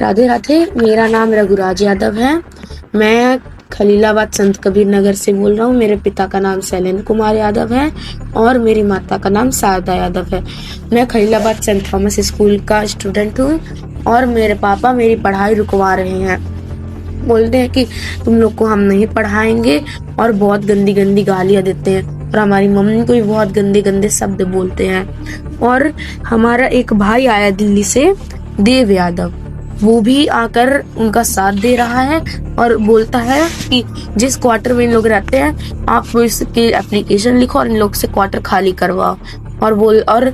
राधे राधे। मेरा नाम रघुराज यादव है। मैं खलीलाबाद संत कबीर नगर से बोल रहा हूँ। मेरे पिता का नाम शैलेंद्र कुमार यादव है और मेरी माता का नाम शारदा यादव है। मैं खलीलाबाद सेंट थॉमस स्कूल का स्टूडेंट हूँ और मेरे पापा मेरी पढ़ाई रुकवा रहे हैं। बोलते हैं कि तुम लोग को हम नहीं पढ़ाएंगे और बहुत गंदी गंदी गालियां देते हैं और हमारी मम्मी को भी बहुत गंदे गंदे शब्द बोलते हैं। और हमारा एक भाई आया दिल्ली से, देव यादव, वो भी आकर उनका साथ दे रहा है और बोलता है कि जिस क्वार्टर में इन लोग रहते हैं आप इसकी एप्लीकेशन लिखो और इन लोग से क्वार्टर खाली करवाओ। और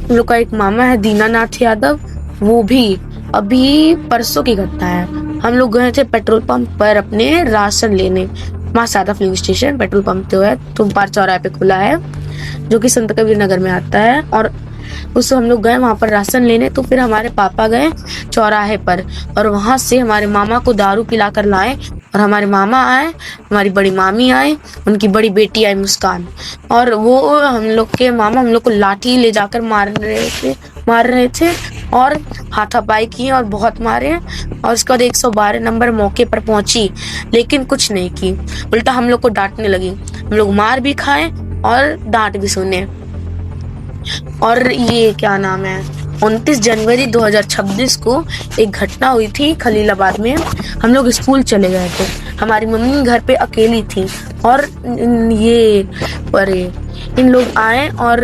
इन लोग का एक मामा है दीनानाथ यादव, वो भी अभी परसों की घटना है। हम लोग गए थे पेट्रोल पंप पर अपने राशन लेने। Maa Sharda filling station petrol pump तो है, तुमपार चौराहे पे खुला है, जो कि संत कबीर नगर में आता है। और उससे हम लोग गए वहां पर राशन लेने। तो फिर हमारे पापा गए चौराहे पर और वहां से हमारे मामा को दारू पिला कर लाए। और हमारे मामा आए, हमारी बड़ी मामी आए, उनकी बड़ी बेटी आई मुस्कान, और वो हम लोग के मामा हम लोग को लाठी ले जाकर मार रहे थे और हाथापाई की और बहुत मारे। और उसके बाद 112 नंबर मौके पर पहुंची लेकिन कुछ नहीं की, उल्टा हम लोग को डांटने लगी। हम लोग मार भी खाए और डांट भी सुने। और ये क्या नाम है, 29 जनवरी 2026 को एक घटना हुई थी खलीलाबाद में। हम लोग स्कूल चले गए थे, हमारी मम्मी घर पे अकेली थी और इन लोग आए और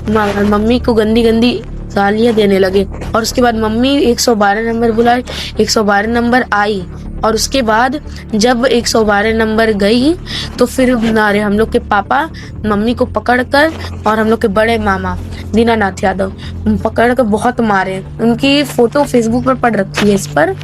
मम्मी को गंदी गंदी गालियां देने लगे। और उसके बाद मम्मी 112 नंबर बुलाई, 112 नंबर आई और उसके बाद जब 112 नंबर गई तो फिर हम लोग के पापा मम्मी को पकड़कर और हम लोग के बड़े मामा दीनानाथ यादव पकड़कर बहुत मारे। उनकी फोटो फेसबुक पर पड़ रखी है इस पर,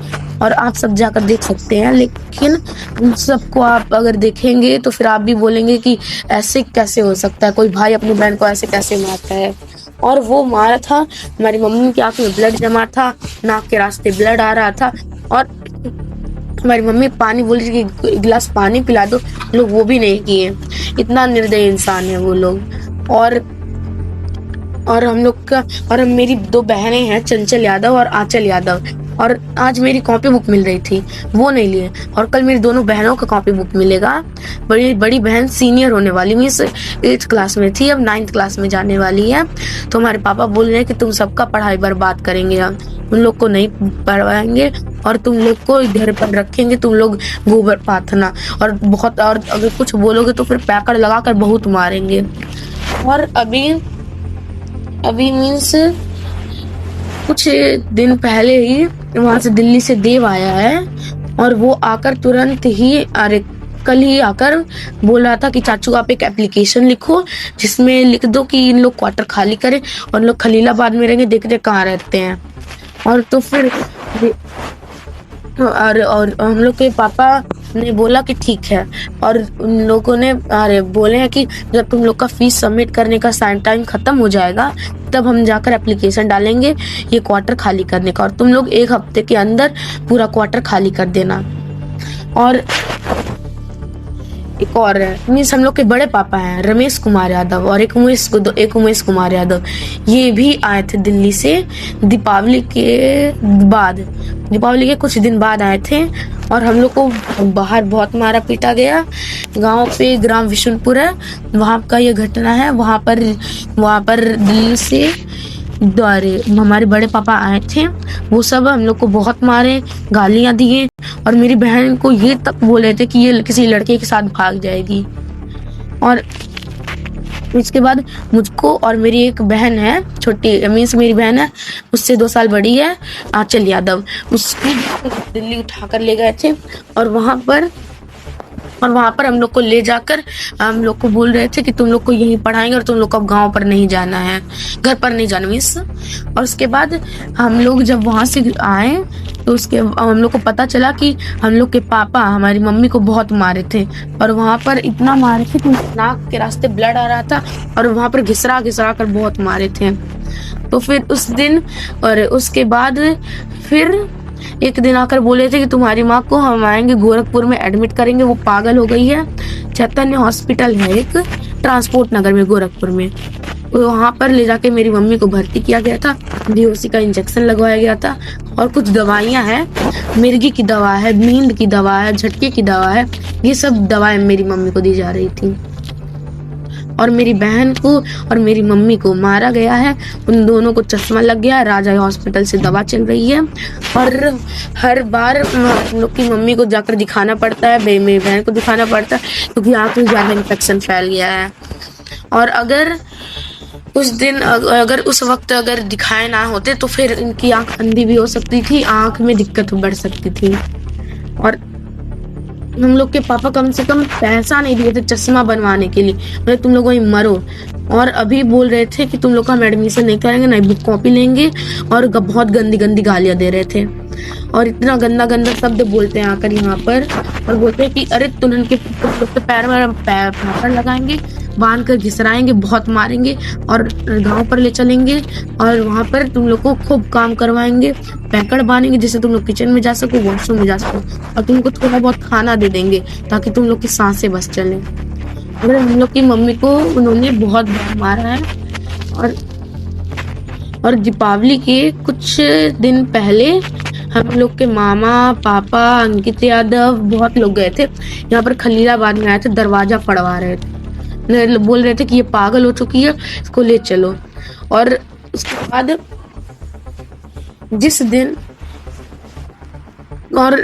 और आप सब जाकर देख सकते हैं। लेकिन उन सबको आप अगर देखेंगे तो फिर आप भी बोलेंगे कि ऐसे कैसे हो सकता है, कोई भाई अपनी बहन को ऐसे कैसे मारता है। और वो मारा था, हमारी मम्मी की आंख में ब्लड जमा था, नाक के रास्ते ब्लड आ रहा था और हमारी मम्मी पानी बोल रही थी कि गिलास पानी पिला दो, लोग वो भी नहीं किए। इतना निर्दयी इंसान है वो लोग। और हम लोग का और मेरी 2 बहनें हैं, चंचल यादव और आंचल यादव, और आज मेरी कॉपी बुक मिल रही थी, वो नहीं लिए। और कल मेरी दोनों बहनों का कॉपी बुक मिलेगा। बड़ी बहन सीनियर होने वाली, मीन्स 8th क्लास में थी, अब 9th क्लास में जाने वाली है। तो हमारे पापा बोल रहे हैं कि तुम सबका पढ़ाई बर्बाद करेंगे, हम उन लोग को नहीं पढ़वाएंगे और तुम लोग को घर पर रखेंगे, तुम लोग गोबर पाथना और अगर कुछ बोलोगे तो फिर पैकड़ लगा कर बहुत मारेंगे। और अभी मीन्स कुछ दिन पहले ही वहां से दिल्ली से देव आया है और वो आकर तुरंत ही कल ही आकर बोल रहा था कि चाचू आप एक एप्लीकेशन लिखो जिसमें लिख दो कि इन लोग क्वार्टर खाली करें और लोग खलीलाबाद में रहेंगे, देखते कहाँ रहते हैं। और तो फिर और हम लोग के पापा ने बोला कि ठीक है, और उन लोगों ने बोले हैं कि जब तुम लोग का फीस सबमिट करने का टाइम खत्म हो जाएगा तब हम जाकर एप्लीकेशन डालेंगे ये क्वार्टर खाली करने का, और तुम लोग 1 हफ्ते के अंदर पूरा क्वार्टर खाली कर देना। और एक और है, मीन्स हम लोग के बड़े पापा हैं रमेश कुमार यादव और एक उमेश कुमार यादव, ये भी आए थे दिल्ली से दीपावली के कुछ दिन बाद आए थे। और हम लोग को बाहर बहुत मारा पीटा गया। गांव पे ग्राम विशुनपुर है, वहां का ये घटना है। वहां पर दिल्ली से हमारे बड़े पापा आए थे, वो सब हम लोग को बहुत मारे, गालियां दिए और मेरी बहन को ये तक बोले थे कि ये किसी लड़के के साथ भाग जाएगी। और इसके बाद मुझको और मेरी एक बहन है छोटी, मीन्स मेरी बहन है उससे 2 साल बड़ी है, आंचल यादव, उसको दिल्ली उठाकर ले गए थे। और वहां पर हम लोग को ले जाकर हम लोग को बोल रहे थे कि तुम लोग को यहीं पढ़ाएंगे और तुम लोग को अब गांव पर नहीं जाना है, घर पर नहीं जाना मिस। और उसके बाद हम लोग जब वहां से आए तो हम लोग को पता चला कि हम लोग के पापा हमारी मम्मी को बहुत मारे थे और वहां पर इतना मारे थे कि नाक के रास्ते ब्लड आ रहा था और वहां पर घिसरा कर बहुत मारे थे। तो फिर उस दिन और उसके बाद फिर एक दिन आकर बोले थे कि तुम्हारी माँ को हम आएंगे गोरखपुर में एडमिट करेंगे, वो पागल हो गई है। चैतन्य हॉस्पिटल है एक ट्रांसपोर्ट नगर में गोरखपुर में। वहां पर ले जाके मेरी मम्मी को भर्ती किया गया था, बेहोशी का इंजेक्शन लगवाया गया था और कुछ दवाइयां हैं, मिर्गी की दवा है, नींद की दवा है, झटके की दवा है, ये सब दवाएं मेरी मम्मी को दी जा रही थी। और मेरी बहन को और मेरी मम्मी को मारा गया है, उन दोनों को चश्मा लग गया है, राजा हॉस्पिटल से दवा चल रही है और हर बार हम लोग की मम्मी को जाकर दिखाना पड़ता है, मेरी बहन को दिखाना पड़ता है क्योंकि आँख में ज़्यादा इन्फेक्शन फैल गया है। और अगर उस दिन अगर उस वक्त अगर दिखाए ना होते तो फिर इनकी आँख अंधी भी हो सकती थी, आँख में दिक्कत बढ़ सकती थी। और हम लोग के पापा कम से कम पैसा नहीं दिए थे चश्मा बनवाने के लिए, मतलब तुम लोग वहीं मरो। और अभी बोल रहे थे कि तुम लोग का हम एडमिशन नहीं करेंगे, नई बुक कॉपी लेंगे, और बहुत गंदी गंदी गालियां दे रहे थे और इतना गंदा गंदा शब्द बोलते हैं आकर यहाँ पर, और बोलते हैं कि अरे तुम लोग के पैर में पकड़ लगाएंगे, बांध कर घिसराएंगे, बहुत मारेंगे और गांव पर ले चलेंगे और वहां पर तुम लोग को खूब काम करवाएंगे, पैकड़ बांधेंगे जिससे तुम लोग किचन में जा सको, वॉशरूम में जा सको, और तुमको थोड़ा बहुत खाना दे देंगे ताकि तुम लोग की सांसें बस चले। अगर हम लोग की मम्मी को उन्होंने बहुत मारा है। और दीपावली के कुछ दिन पहले हम लोग के मामा, पापा, अंकित यादव, बहुत लोग गए थे यहाँ पर, खलीलाबाद में आए थे, दरवाजा पड़वा रहे थे, बोल रहे थे कि ये पागल हो चुकी है, इसको ले चलो। और उसके बाद जिस दिन और